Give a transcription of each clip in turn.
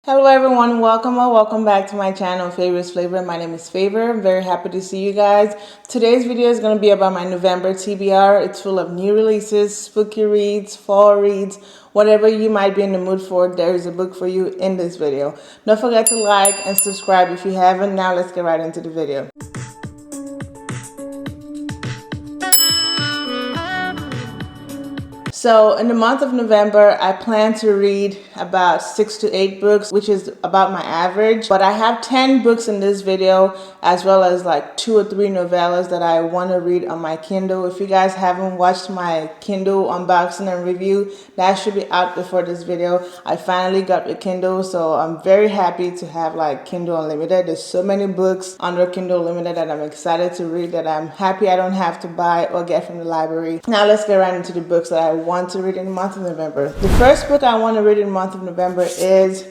Hello everyone, welcome or welcome back to my channel, Favor's Flavor. My name is Favor. I'm very happy to see you guys. Today's video is going to be about my November TBR. It's full of new releases, spooky reads, fall reads, whatever you might be in the mood for. There is a book for you in this video. Don't forget to like and subscribe if you haven't. Now let's get right into the video. So in the month of November, I plan to read about 6 to 8 books, which is about my average. But I have 10 books in this video, as well as like 2 or 3 novellas that I want to read on my Kindle. If you guys haven't watched my Kindle unboxing and review, that should be out before this video. I finally got a Kindle, so I'm very happy to have like Kindle Unlimited. There's so many books under Kindle Unlimited that I'm excited to read that I'm happy I don't have to buy or get from the library. Now let's get right into the books that I want to read in the month of November. The first book I want to read in the month of November is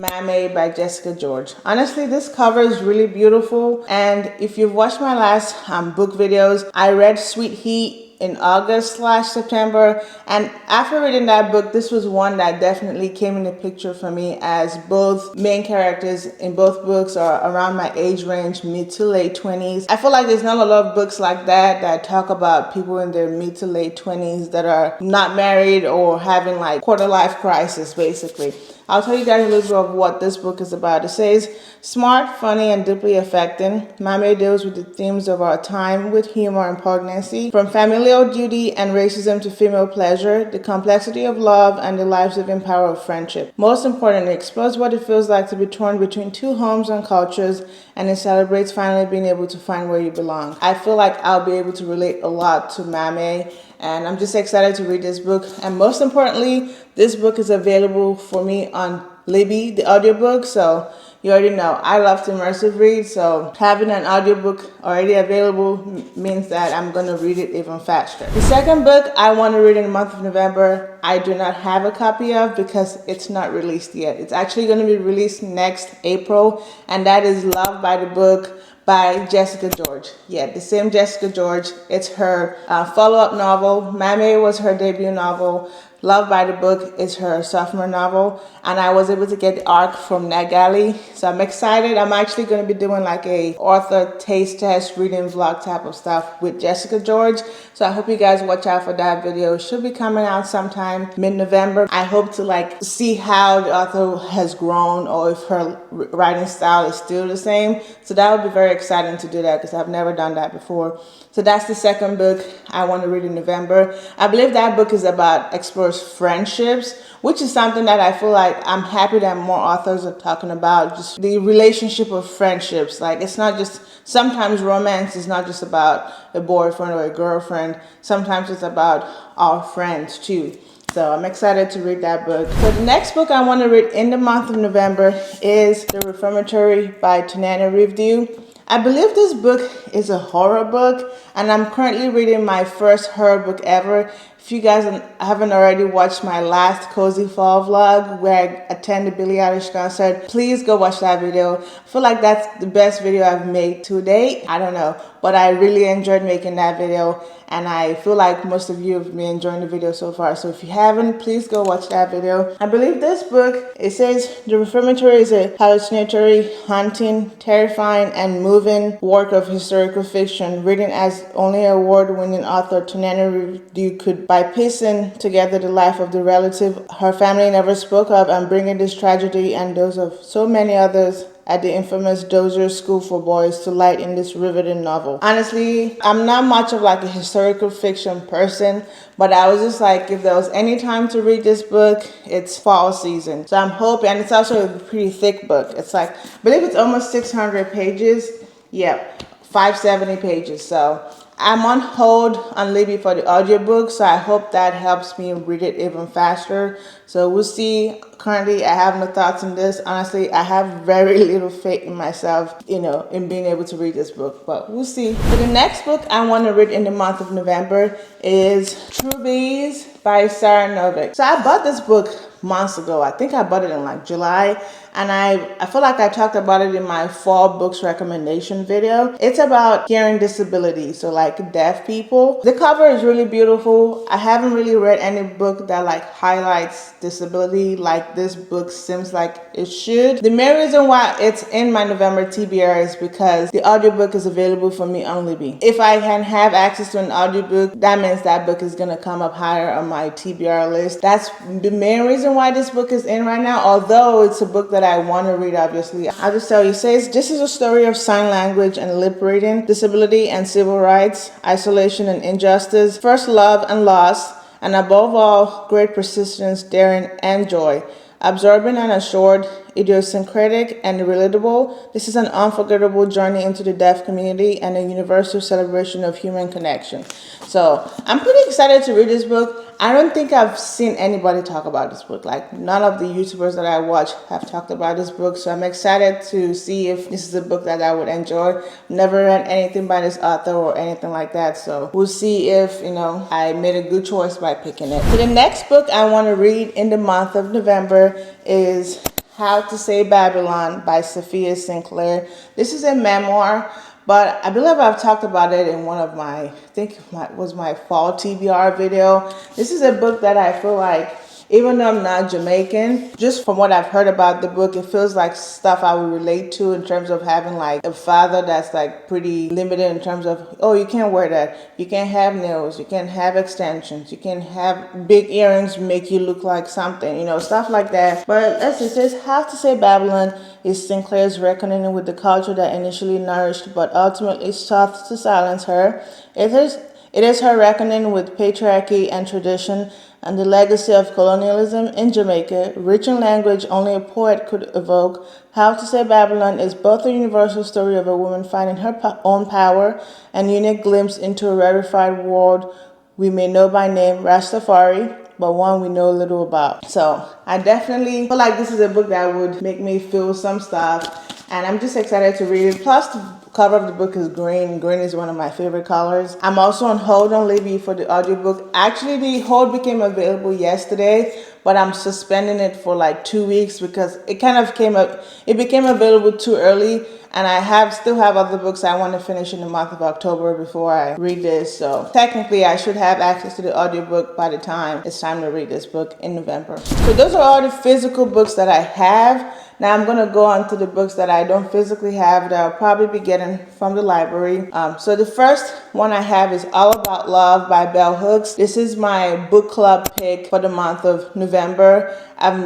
Mermaid by Jessica George. Honestly, this cover is really beautiful, and if you've watched my last book videos, I read Sweet Heat in August/September, and after reading that book, this was one that definitely came in the picture for me, as both main characters in both books are around my age range, mid to late 20s. I feel like there's not a lot of books like that talk about people in their mid to late 20s that are not married or having like quarter life crisis, basically. I'll tell you guys a little bit of what this book is about. It says, smart, funny, and deeply affecting, Mermaid deals with the themes of our time with humor and poignancy. From familial duty and racism to female pleasure, the complexity of love, and the life-saving power of friendship. Most importantly, it explores what it feels like to be torn between two homes and cultures, and it celebrates finally being able to find where you belong. I feel like I'll be able to relate a lot to Mermaid, and I'm just excited to read this book. And most importantly, this book is available for me on Libby, the audiobook. So you already know I love to immersive read, so having an audiobook already available means that I'm going to read it even faster. The second book I want to read in the month of November, I do not have a copy of because it's not released yet. It's actually going to be released next April, and that is Love by the Book by Jessica George. Yeah, the same Jessica George. It's her follow-up novel. Mermaid was her debut novel. Love by the Book is her sophomore novel, and I was able to get the ARC from NetGalley, so I'm excited. I'm actually going to be doing like a author taste test reading vlog type of stuff with Jessica George, so I hope you guys watch out for that video. It should be coming out sometime mid-November. I hope to like see how the author has grown or if her writing style is still the same, so that would be very exciting to do that because I've never done that before. So that's the second book I want to read in November. I believe that book is about explores friendships, which is something that I feel like I'm happy that more authors are talking about, just the relationship of friendships. Like, it's not just, sometimes romance is not just about a boyfriend or a girlfriend. Sometimes it's about our friends too. So I'm excited to read that book. So the next book I want to read in the month of November is The Reformatory by Tanana Rivdew. I believe this book is a horror book, and I'm currently reading my first horror book ever. If you guys haven't already watched my last Cozy Fall vlog where I attended Billie Eilish concert, please go watch that video. I feel like that's the best video I've made to date. I don't know, but I really enjoyed making that video, and I feel like most of you have been enjoying the video so far. So if you haven't, please go watch that video. I believe this book, it says The Reformatory is a hallucinatory, haunting, terrifying, and moving work of historical fiction written as only award-winning author Tanana Rivdew could, by piecing together the life of the relative her family never spoke of and bringing this tragedy and those of so many others at the infamous Dozier School for Boys to light in this riveting novel. Honestly, I'm not much of like a historical fiction person, but I was just like, if there was any time to read this book, it's fall season. So I'm hoping, and it's also a pretty thick book. It's like, I believe it's almost 600 pages. Yep, 570 pages. So I'm on hold on Libby for the audiobook, so I hope that helps me read it even faster. So we'll see. Currently, I have no thoughts on this. Honestly, I have very little faith in myself, in being able to read this book, but we'll see. So the next book I want to read in the month of November is True Bees by Sarah Novick. So I bought this book months ago. I think I bought it in like July, and I feel like I talked about it in my fall books recommendation video. It's about hearing disability, so like deaf people. The cover is really beautiful. I haven't really read any book that like highlights disability like this book seems like it should. The main reason why it's in my November TBR is because the audiobook is available for me on Libby. If I can have access to an audiobook, that means that book is gonna come up higher on my TBR list. That's the main reason why this book is in right now, although it's a book that I want to read, obviously. I'll just tell you, it says, this is a story of sign language and lip reading, disability and civil rights, isolation and injustice, first love and loss, and above all, great persistence, daring, and joy. Absorbing and assured, idiosyncratic and relatable, this is an unforgettable journey into the deaf community and a universal celebration of human connection. So I'm pretty excited to read this book. I don't think I've seen anybody talk about this book. Like, none of the YouTubers that I watch have talked about this book. So I'm excited to see if this is a book that I would enjoy. Never read anything by this author or anything like that. So we'll see if, I made a good choice by picking it. So the next book I want to read in the month of November is How to Say Babylon by Sophia Sinclair. This is a memoir, but I believe I've talked about it in one of my, I think it was my fall TBR video. This is a book that I feel like, even though I'm not Jamaican, just from what I've heard about the book, it feels like stuff I would relate to in terms of having like a father that's like pretty limited in terms of, oh, you can't wear that. You can't have nails. You can't have extensions. You can't have big earrings make you look like something, stuff like that. But let's see, it says, How to Say Babylon is Sinclair's reckoning with the culture that initially nourished but ultimately sought to silence her. It is her reckoning with patriarchy and tradition and the legacy of colonialism in Jamaica, rich in language only a poet could evoke. How to Say Babylon is both a universal story of a woman finding her own power and unique glimpse into a rarefied world we may know by name, Rastafari, but one we know little about. So I definitely feel like this is a book that would make me feel some stuff, and I'm just excited to read it. Plus, the cover of the book is green. Green is one of my favorite colors. I'm also on hold on Libby for the audiobook. Actually, the hold became available yesterday, but I'm suspending it for like 2 weeks because it became available too early, and I still have other books I want to finish in the month of October before I read this. So technically, I should have access to the audiobook by the time it's time to read this book in November. So those are all the physical books that I have. Now I'm going to go on to the books that I don't physically have that I'll probably be getting from the library. So the first one I have is All About Love by Bell Hooks. This is my book club pick for the month of November.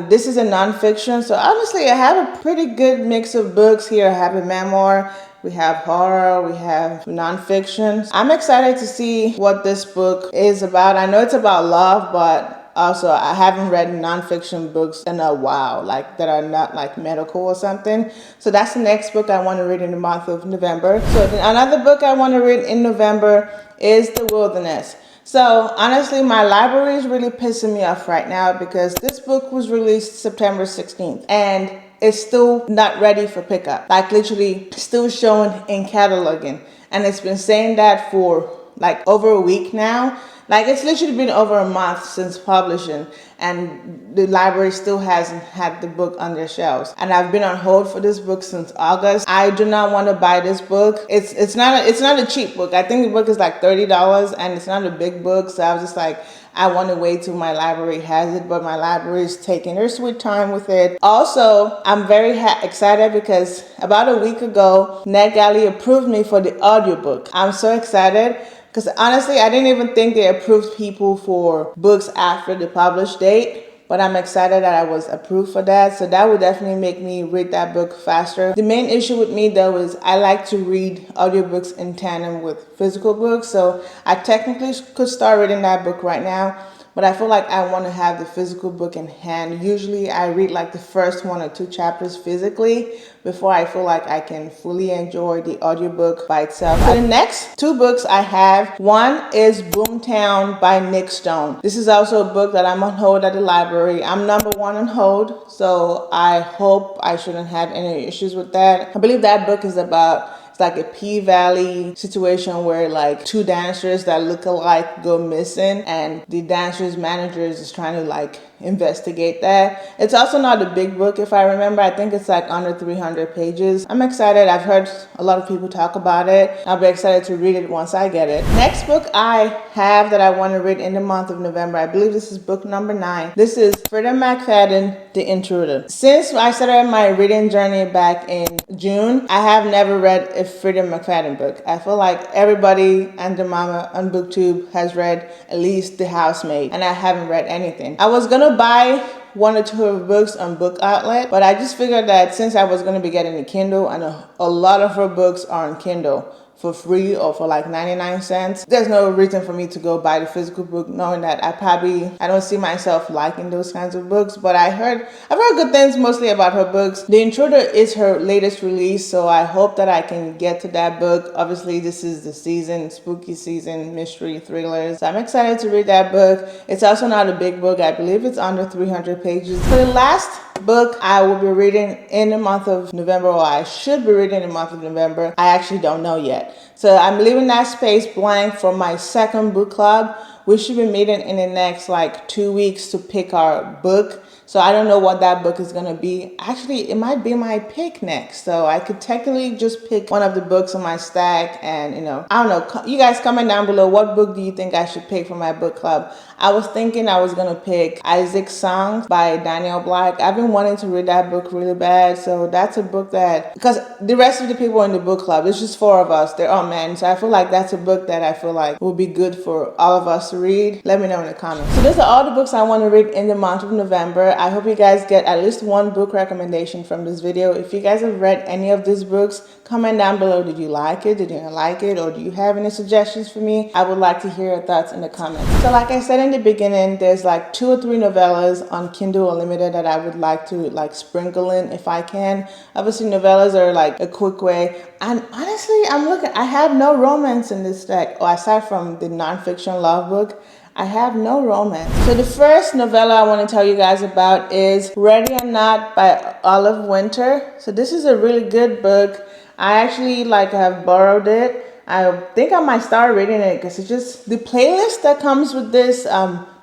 This is a nonfiction, so honestly I have a pretty good mix of books here. I have a memoir, we have horror, we have nonfiction. I'm excited to see what this book is about. I know it's about love, but also, I haven't read nonfiction books in a while, like that are not like medical or something. So that's the next book I want to read in the month of November. So another book I want to read in November is The Wilderness. So honestly, my library is really pissing me off right now because this book was released September 16th and it's still not ready for pickup. Like literally still showing in cataloging. And it's been saying that for like over a week now. Like it's literally been over a month since publishing and the library still hasn't had the book on their shelves. And I've been on hold for this book since August. I do not want to buy this book. It's not a cheap book. I think the book is like $30 and it's not a big book. So I was just like, I want to wait till my library has it, but my library is taking their sweet time with it. Also, I'm very excited because about a week ago, NetGalley approved me for the audiobook. I'm so excited. Because honestly, I didn't even think they approved people for books after the published date. But I'm excited that I was approved for that. So that would definitely make me read that book faster. The main issue with me though is I like to read audiobooks in tandem with physical books. So I technically could start reading that book right now. But I feel like I want to have the physical book in hand. Usually I read like the first 1 or 2 chapters physically before I feel like I can fully enjoy the audiobook by itself. So the next 2 books I have, one is Boomtown by Nick Stone. This is also a book that I'm on hold at the library. I'm number 1 on hold, so I hope I shouldn't have any issues with that. I believe that book is about, it's like a P-Valley situation where like 2 dancers that look alike go missing and the dancers' managers is trying to like investigate that. It's also not a big book, if I remember. I think it's like under 300 pages. I'm excited. I've heard a lot of people talk about it. I'll be excited to read it once I get it. Next book I have that I want to read in the month of November, I believe this is book number 9. This is Frida McFadden, The Intruder. Since I started my reading journey back in June, I have never read a Frida McFadden book. I feel like everybody and their mama on Booktube has read at least The Housemaid, and I haven't read anything. I was gonna buy 1 or 2 of her books on Book Outlet, but I just figured that since I was going to be getting a Kindle, and a lot of her books are on Kindle for free or for like 99 cents, there's no reason for me to go buy the physical book, knowing that I don't see myself liking those kinds of books. But I've heard good things mostly about her books. The Intruder is her latest release, so I hope that I can get to that book. Obviously, this is the season, spooky season, mystery thrillers. So I'm excited to read that book. It's also not a big book. I believe it's under 300 pages. For the last book I will be reading in the month of November, or I should be reading in the month of November, I actually don't know yet. So I'm leaving that space blank for my second book club. We should be meeting in the next like 2 weeks to pick our book. So I don't know what that book is going to be. Actually, it might be my pick next. So I could technically just pick one of the books on my stack, and I don't know. You guys comment down below, what book do you think I should pick for my book club? I was thinking I was going to pick Isaac's Songs by Daniel Black. I've been wanting to read that book really bad. So that's a book that, because the rest of the people in the book club, it's just 4 of us. They're all men. So I feel like that's a book that I feel like will be good for all of us to read. Let me know in the comments. So those are all the books I want to read in the month of November. I hope you guys get at least one book recommendation from this video. If you guys have read any of these books, comment down below. Did you like it? Did you not like it? Or do you have any suggestions for me? I would like to hear your thoughts in the comments. So like I said in the beginning, there's like 2 or 3 novellas on Kindle Unlimited that I would like to like sprinkle in if I can. Obviously, novellas are like a quick way. And honestly, I have no romance in this deck, or aside from the nonfiction love book. I have no romance. So the first novella I want to tell you guys about is Ready or Not by Olive Winter. So this is a really good book. I actually have borrowed it. I think I might start reading it because it's just the playlist that comes with this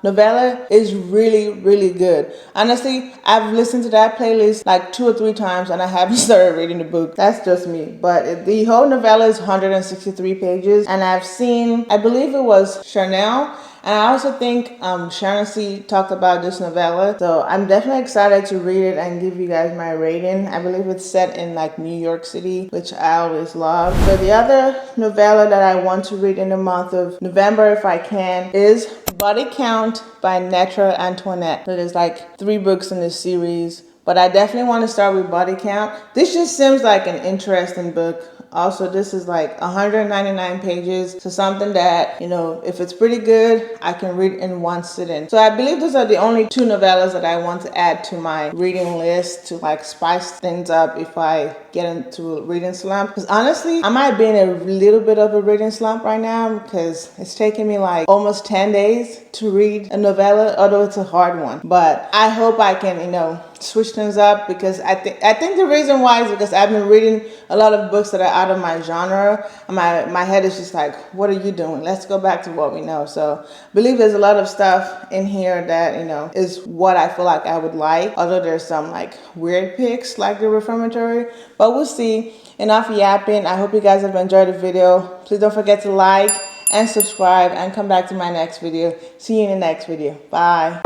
novella is really, really good. Honestly, I've listened to that playlist like 2 or 3 times and I haven't started reading the book. That's just me. But the whole novella is 163 pages, and I've seen, I believe it was Chanel, and I also think Sharon C. talked about this novella. So I'm definitely excited to read it and give you guys my rating. I believe it's set in like New York City, which I always love. So the other novella that I want to read in the month of November, if I can, is Body Count by Netra Antoinette. So there's like 3 books in this series, but I definitely want to start with Body Count. This just seems like an interesting book. Also, this is like 199 pages, so something that, if it's pretty good, I can read in one sitting. So I believe those are the only 2 novellas that I want to add to my reading list to like spice things up if I get into a reading slump. Because honestly, I might be in a little bit of a reading slump right now because it's taking me like almost 10 days to read a novella, although it's a hard one. But I hope I can, switch things up, because I think the reason why is because I've been reading a lot of books that are out of my genre, and my head is just like, what are you doing? Let's go back to what we know. So I believe there's a lot of stuff in here that is what I feel like I would like, although there's some like weird picks like the reformatory, but we'll see. Enough yapping. I hope you guys have enjoyed the video. Please don't forget to like and subscribe and come back to my next video. See you in the next video. Bye.